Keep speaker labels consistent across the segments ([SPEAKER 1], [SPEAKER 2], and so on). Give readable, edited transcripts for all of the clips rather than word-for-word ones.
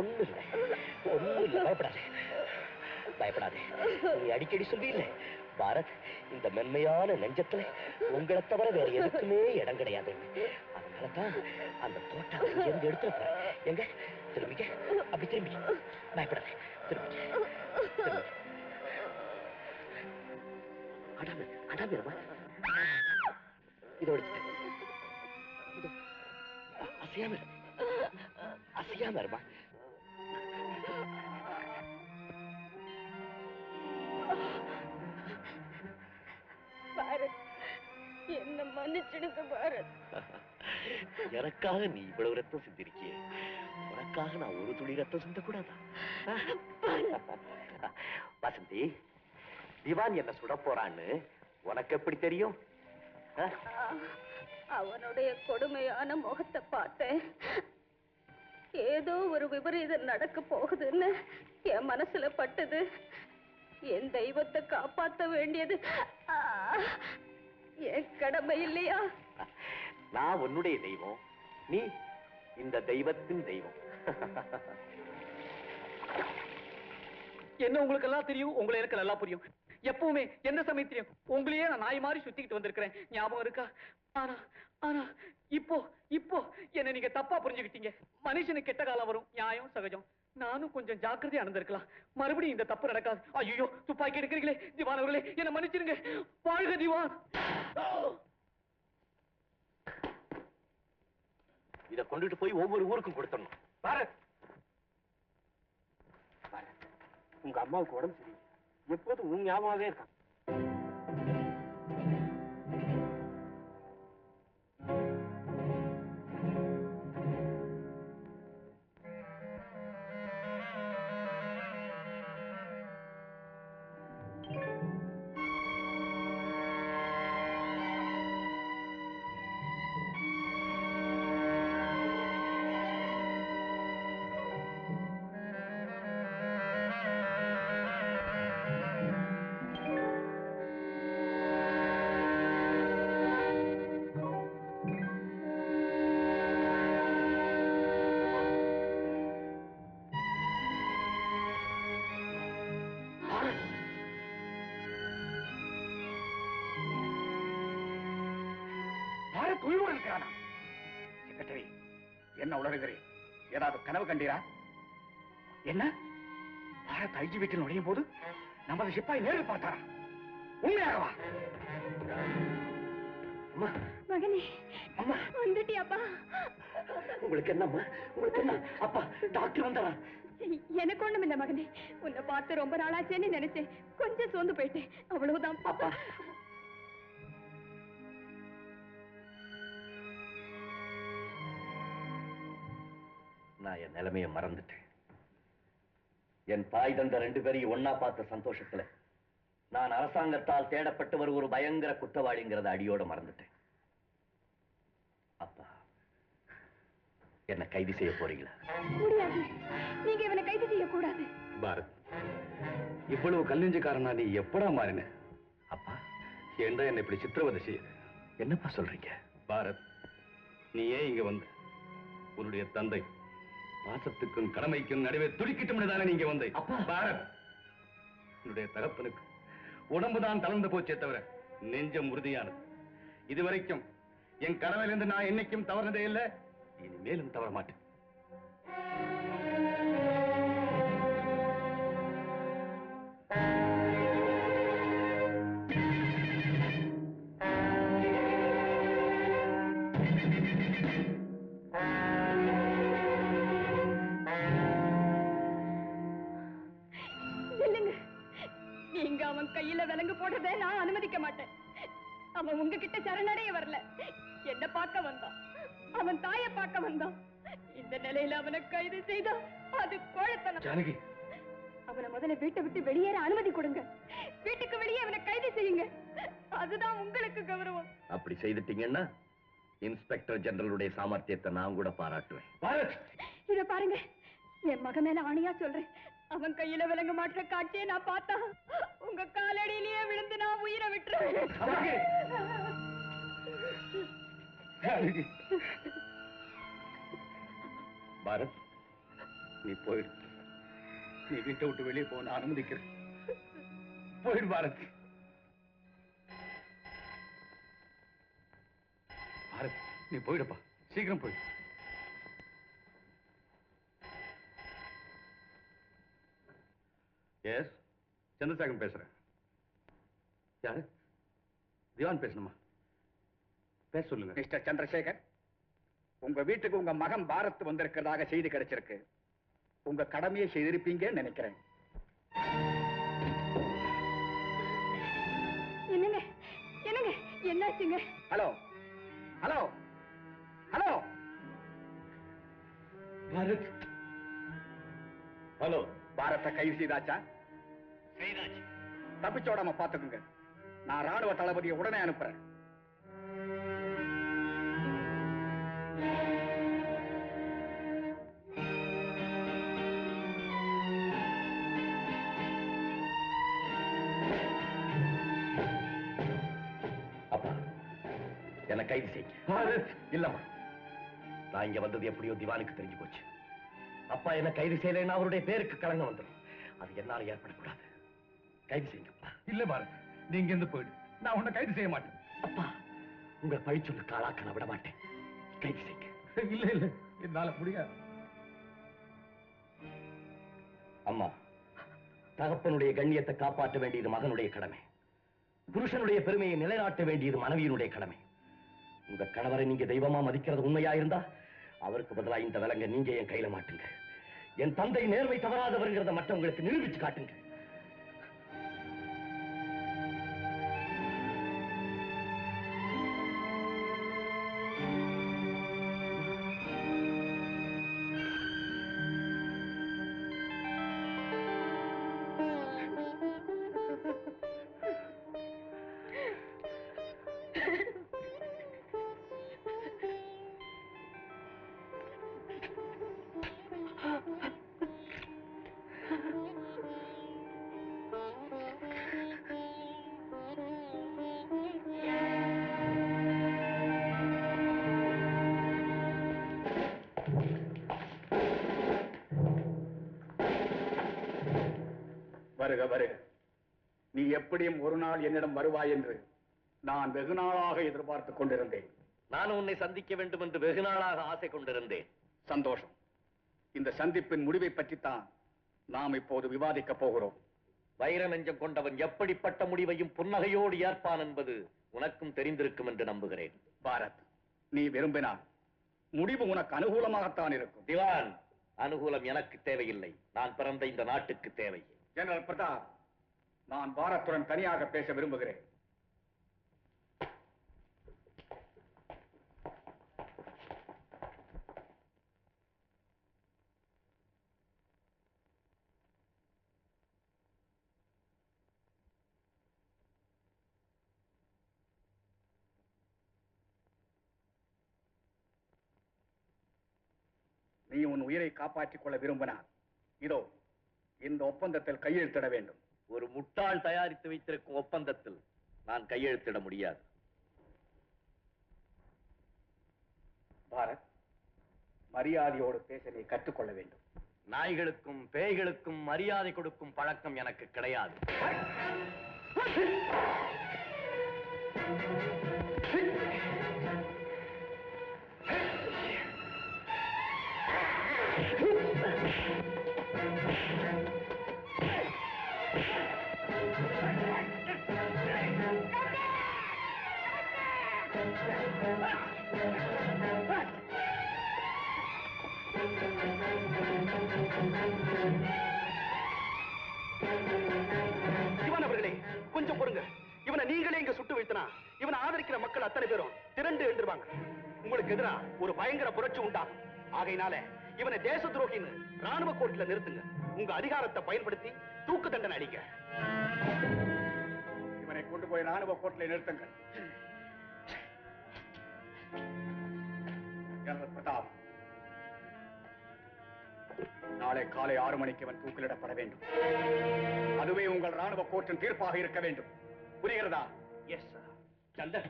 [SPEAKER 1] ஒண்ணு இல்ல பயப்படாதே பயப்படாதே. நீ அடிக்கடி சொல்வீல்ல பாரத், இந்த மென்மையான நெஞ்சத்துல உங்களை தவிர வேற எதுக்குமே இடம் கிடையாது. அதனாலதான் அந்த தோட்டம் இருந்து எடுத்து எங்க திரும்பிக்க, அப்படி திரும்பி பயப்படாதே, திரும்பிக்க. அடாம இதோட அசையாம இருமா.
[SPEAKER 2] பாரத், என்ன மன்னிச்சிடுங்க பாரத்.
[SPEAKER 1] எனக்காக நீ இவ்வளவு ரத்தம் சிந்திருக்கிய, உனக்காக நான் ஒரு துளி ரத்தம் சிந்த கூடாதா? வசந்தி, திவான் என்ன சுட போறான்னு உனக்கு எப்படி தெரியும்?
[SPEAKER 2] அவனுடைய கொடுமையான முகத்தை பார்த்தேன். ஏதோ ஒரு விபரீதம் நடக்க போகுதுன்னு என் மனசுல பட்டது. என் தெய்வத்தை காப்பாற்ற வேண்டியது என் கடமை இல்லையா?
[SPEAKER 1] நான் உன்னுடைய தெய்வம், நீ இந்த தெய்வத்தின் தெய்வம்.
[SPEAKER 3] என்ன உங்களுக்கு எல்லாம் தெரியும், உங்களை எனக்கு நல்லா புரியும். எப்பவுமே எந்த சமயத்திலையும் உங்களையே நான் நாய் மாதிரி சுத்திக்கிட்டு வந்திருக்கிறேன், ஞாபகம் இருக்கா? ஆனா ஆனா இப்போ இப்போ என்ன நீங்க தப்பா புரிஞ்சுக்கிட்டீங்க. மனுஷனுக்கு கெட்ட காலம் வரும், நியாயம் சகஜம். நானும் கொஞ்சம் ஜாக்கிரதையா நடந்திருக்கலாம். மறுபடியும் இந்த தப்பு நடக்காது. ஐயோ, துப்பாக்கி எடுக்கிறீங்களே திவான் அவர்களே, என்ன மன்னிச்சிருங்க. வாழ்க திவான்.
[SPEAKER 1] இத கொண்டுட்டு போய் ஒவ்வொரு ஊருக்கும் கொடுத்துடணும்.
[SPEAKER 3] பாரத், உங்க அம்மாவுக்கு உடம்பு சரியில்லை, எப்போதும் உன் ஞாபகமாவே இருக்கான்.
[SPEAKER 4] என்ன உளறுகிறேன்? ஏதாவது கனவு கண்டீரா? என்ன பாரத் ஐஜி வீட்டில் நுழையும் போது நமது சிப்பாய் நேரில் பார்த்தாரா? உண்மையாகவா?
[SPEAKER 2] மகனே, அம்மா வந்துட்டியாப்பா?
[SPEAKER 1] உங்களுக்கு என்னம்மா? உங்களுக்கு என்ன? அப்பா டாக்டர் வந்தாரா?
[SPEAKER 2] எனக்கு ஒண்ணும் இல்ல மகனே, உன்னை பார்த்து ரொம்ப நாளாச்சேன்னு நினைச்சேன், கொஞ்சம் சோர்ந்து போயிட்டேன், அவ்வளவுதான்.
[SPEAKER 1] அப்பா நான் என் நிலைமையை மறந்துட்டேன். என் தாய் தந்த 2 பேரையும் ஒன்னா பார்த்த சந்தோஷத்துல நான் அரசாங்கத்தால் தேடப்பட்டவர் ஒரு பயங்கர குற்றவாளிங்கிறத அடியோட மறந்துட்டேன். அப்பா, என்ன கைது செய்ய போறீங்களா?
[SPEAKER 2] முடியாது, நீங்க இவனை கைது செய்ய கூடாது.
[SPEAKER 4] பாரத், இவ்வளவு கல்லிஞ்சக்காரனா நீ எப்படா மாறின?
[SPEAKER 1] அப்பா,
[SPEAKER 4] ஏன்டா என்ன இப்படி சித்திரவதை செய்ய?
[SPEAKER 1] என்னப்பா சொல்றீங்க?
[SPEAKER 4] பாரத், நீ ஏன் இங்க வந்த? உன்னுடைய தந்தை பாசத்துக்கும் கடமைக்கும் நடுவே துடிக்கிட்டு நீங்க வந்த. பாரத், உன்னுடைய தகப்பனுக்கு உடம்புதான் தளர்ந்து போச்சே தவிர நெஞ்சம் உறுதியானது. இதுவரைக்கும் என் கடமையிலிருந்து நான் என்னைக்கும் தவறுனதே இல்லை, இனிமேலும் தவற மாட்டேன்.
[SPEAKER 2] நீங்க அவன் கையில விலங்கு போடுறதை நான் அனுமதிக்க மாட்டேன். அவன் உங்ககிட்ட சரணடைய வரல, என்ன பார்க்க வந்தான். அவன் தாயை பார்க்க வந்தான். இந்த நிலையில அவனை கைது செய்தா அது கோழைத்தனம்.
[SPEAKER 4] ஜானகி,
[SPEAKER 2] அவனை முதல்ல வீட்டை விட்டு வெளியேற அனுமதி கொடுங்க. வீட்டுக்கு வெளியே அவனை கைது செய்யுங்க, அதுதான் உங்களுக்கு கௌரவம்.
[SPEAKER 1] அப்படி செய்துட்டீங்கன்னா இன்ஸ்பெக்டர் ஜெனரலுடைய சாமர்த்தியத்தை நான் கூட பாராட்டுவேன்.
[SPEAKER 4] பாரத்,
[SPEAKER 2] இத பாருங்க, என் மகன் மேல ஆணையா சொல்றேன், அவன் கையில விலங்க மாற்ற காட்டியே நான் பார்த்தா உங்க காலடியிலேயே விழுந்து நான் உயிரை விட்டுருவேன்.
[SPEAKER 1] பாரத்,
[SPEAKER 4] நீ போயிடு. நீ வீட்டை விட்டு வெளியே போக நான் அனுமதிக்கிறேன். போயிடு பாரத். பாரத், நீ போயிடுப்பா. சீக்கிரம் போயிடு. எஸ், சந்திரசேகரன் பேசுறேன். யாரு? திவான் பேசணுமா? பேச சொல்லுங்க.
[SPEAKER 5] மிஸ்டர் சந்திரசேகர், உங்க வீட்டுக்கு உங்க மகன் பாரத் வந்திருக்கிறதாக செய்தி கிடைச்சிருக்கு. உங்க கடமையை செய்திருப்பீங்கன்னு நினைக்கிறேன்.
[SPEAKER 2] என்னங்க என்னங்க என்னாச்சுங்க?
[SPEAKER 5] Hello hello hello
[SPEAKER 4] Bharat. Hello.
[SPEAKER 5] பாரத்தை கைது செய்தாச்சா?
[SPEAKER 1] செய்தாச்சு.
[SPEAKER 5] தப்பிச்சோடாம பாத்துக்குங்க. நான் ராணுவ தளபதியை உடனே அனுப்புறேன்.
[SPEAKER 1] அப்பா, என்ன கைது செய்ய. இல்லம்மா, நான் இங்க வந்தது எப்படியோ திவானுக்கு தெரிஞ்சு போச்சு. அப்பா என்ன கைது செய்யலைன்னா அவருடைய பேருக்கு களங்கம் வந்துடும். அது என்னால ஏற்படக்கூடாது. கைது செய்யுங்கப்பா.
[SPEAKER 4] இல்ல பாரத், நீ இங்க இருந்து போயிடு. நான் உன்னை கைது செய்ய மாட்டேன்.
[SPEAKER 1] அப்பா, உங்க பழிச்சொல்லுக்கு ஆளாக்க நான் விட மாட்டேன். கைது செய்யுங்க.
[SPEAKER 4] இல்ல இல்ல, என்னால முடியாது.
[SPEAKER 1] அம்மா, தகப்பனுடைய கண்ணியத்தை காப்பாற்ற வேண்டியது மகனுடைய கடமை. புருஷனுடைய பெருமையை நிலைநாட்ட வேண்டியது மனைவியினுடைய கடமை. உங்க கணவரை நீங்க தெய்வமா மதிக்கிறது உண்மையா இருந்தா அவருக்கு பதிலா இந்த விலங்க நீங்க என் கையில மாட்டுங்க. என் தந்தை நேர்மை தவறாதவர்கிறத மற்றவங்களுக்கு நிரூபிச்சு காட்டுங்க.
[SPEAKER 5] வருக வருக. நீ எப்படியும் ஒரு நாள் என்னிடம் வருவாய் என்று நான் வெகு நாளாக எதிர்பார்த்துக் கொண்டிருந்தேன்.
[SPEAKER 1] நான் உன்னை சந்திக்க வேண்டும் என்று வெகு நாளாக ஆசை கொண்டிருந்தேன்.
[SPEAKER 5] சந்தோஷம். இந்த சந்திப்பின் முடிவை பற்றித்தான் நாம் இப்போது விவாதிக்கப் போகிறோம்.
[SPEAKER 1] வைர நெஞ்சம் கொண்டவன் எப்படிப்பட்ட முடிவையும் புன்னகையோடு ஏற்பான் என்பது உனக்கும் தெரிந்திருக்கும் என்று நம்புகிறேன்.
[SPEAKER 5] பாரத், நீ விரும்பினால் முடிவு உனக்கு அனுகூலமாகத்தான் இருக்கும்.
[SPEAKER 1] திவான், அனுகூலம் எனக்கு தேவையில்லை. நான் பிறந்த இந்த நாட்டுக்கு தேவை.
[SPEAKER 5] ஜெனரல் பிரதாப், நான் பாரத்துடன் தனியாக பேச விரும்புகிறேன். நீ உன் உயிரை காப்பாற்றிக் கொள்ள விரும்பினார் இதோ இந்த ஒப்பந்தத்தில் கையெழுத்திட வேண்டும்.
[SPEAKER 1] ஒரு முட்டாள் தயாரித்து வைத்திருக்கும் ஒப்பந்தத்தில் நான் கையெழுத்திட முடியாது.
[SPEAKER 5] பாரத், மரியாதையோடு பேச நீ கற்றுக்கொள்ள வேண்டும்.
[SPEAKER 1] நாய்களுக்கும் பேய்களுக்கும் மரியாதை கொடுக்கும் பழக்கம் எனக்கு கிடையாது.
[SPEAKER 5] இவன் அவர்களே, கொஞ்சம் பொறுங்க. இவனை நீங்களே இங்க சுட்டு வைத்தனா இவனை ஆதரிக்கிற மக்கள் அத்தனை பேரும் திரண்டு எழுந்துருவாங்க. உங்களுக்கு எதிரா ஒரு பயங்கர புரட்சி உண்டாகும். ஆகையினால இவனை தேச துரோகின்னு ராணுவ கோர்ட்ல நிறுத்துங்க. உங்க அதிகாரத்தை பயன்படுத்தி தூக்கு தண்டனை அளிக்க. இவனை கொண்டு போய் ராணுவ கோர்ட்ல நிறுத்துங்க. ஜெனரல் பிரதாப், நாளை காலை 6 மணிக்கு இவன் தூக்கிலிடப்பட வேண்டும். அதுவே உங்கள் ராணுவ கோர்ட்டின் தீர்ப்பாக இருக்க வேண்டும். புரிகிறதா?
[SPEAKER 1] Yes sir. சந்தன்,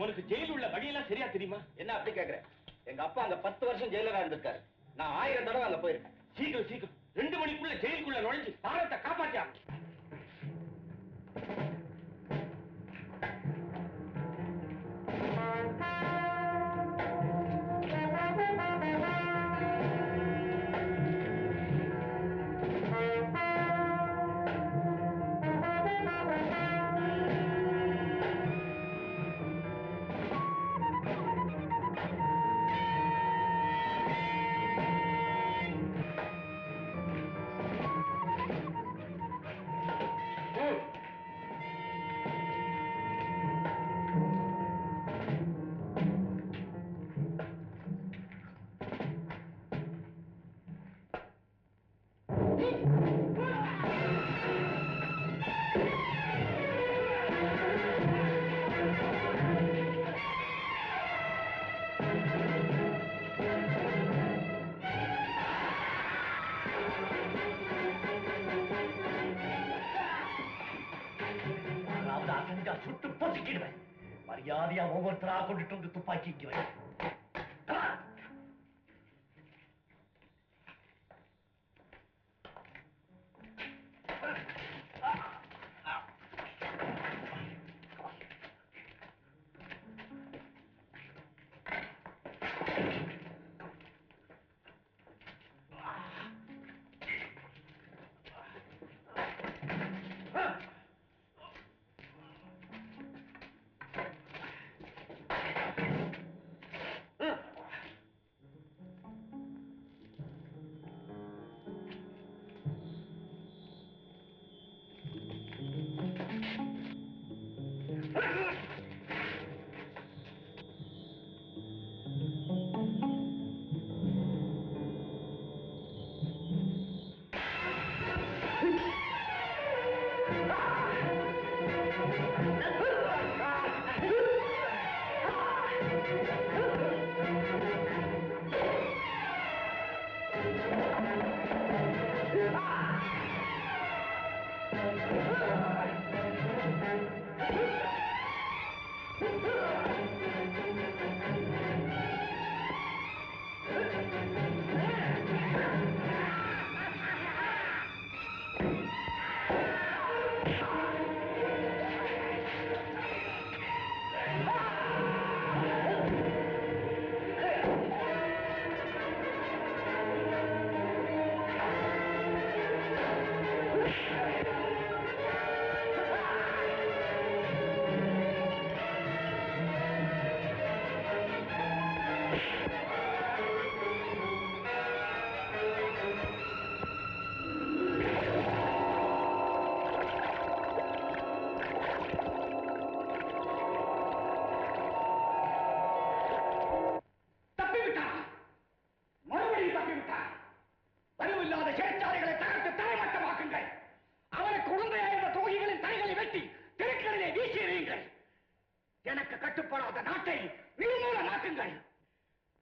[SPEAKER 1] உனக்கு ஜெயில் உள்ள வழியெல்லாம் சரியா தெரியுமா? என்ன அப்படி கேக்குற? எங்க அப்பா அங்க 10 வருஷம் ஜெயிலரா இருந்திருக்காரு. நான் 1000 தடவை அங்க போயிருக்கேன்.
[SPEAKER 6] சீக்கிரம் சீக்கிரம் 2 மணிக்குள்ள ஜெயிலுக்குள்ள நுழைஞ்சு பாரத்தை காப்பாத்தியா.
[SPEAKER 1] சுட்டு பொசுக்கிடுவேன். மரியாதையா ஒவ்வொருத்தரா கொண்டுட்டு வந்து துப்பாக்கி இங்க வை.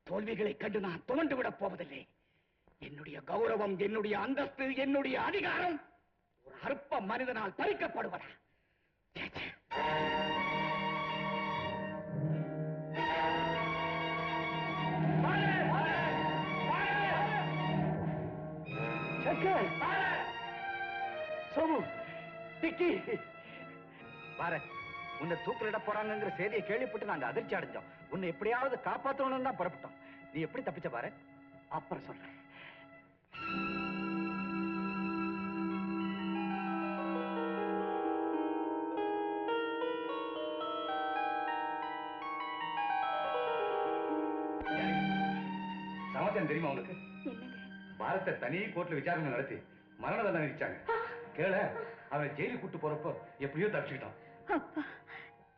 [SPEAKER 1] தோல்விகளை கண்டு நான் துவண்டு விடப் போவதில்லை. என்னுடைய கௌரவம், என்னுடைய அந்தஸ்து, என்னுடைய அதிகாரம் ஒரு அற்ப மனிதனால் பறிக்கப்படுவதா? சோமு, டிக்கி, பாரத், உன்னை தூக்கிலிட போறாங்கிற செய்தியை கேள்விப்பட்டு நாங்க அதிர்ச்சி அடைஞ்சோம். உன்னை எப்படியாவது காப்பாற்றணும்னு தான் புறப்பட்டோம். நீ எப்படி தப்பிச்ச பாரு, அப்புறம் சொல்றேன்.
[SPEAKER 4] சமாச்சாரம் தெரியுமா உனக்கு? பாரத்தை தனி கோர்ட்ல விசாரணை நடத்தி மரண தண்டனை விதிச்சாங்க. கேள, அவனை ஜெயிலுக்கு கூட்டு போறப்போ எப்படியோ தப்பிச்சுக்கிட்டான்.
[SPEAKER 2] அப்பா,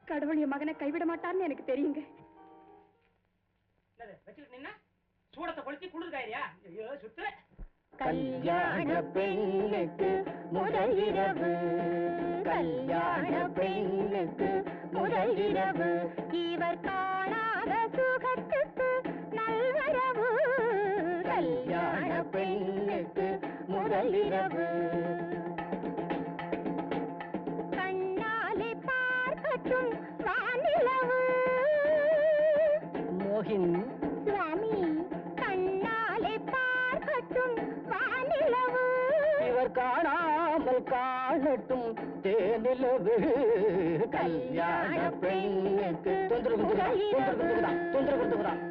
[SPEAKER 2] கடவுள் என் மகனை கைவிட மாட்டான்னு எனக்கு தெரியுங்க.
[SPEAKER 3] சூடத்தை கொளுத்தி குளிர்காயா சுத்து.
[SPEAKER 7] கல்யாண பெண்ணுக்கு முதல் இரவு, கல்யாண பெண்ணுக்கு முதல் இரவு, இவர் காணாத சுகத்துக்கு நல்வரவு. கல்யாண பெண்ணுக்கு முதல் இரவு, கண்ணாலே பார்க்கட்டும் வானிலவு. மோகினி சுவாமி, கண்ணாலே பார்க்கட்டும்
[SPEAKER 1] வந்து காணட்டும் தேனிலவு கல்யாண பெண்ணுக்கு தொந்தரவு கொடுத்துக்குதான்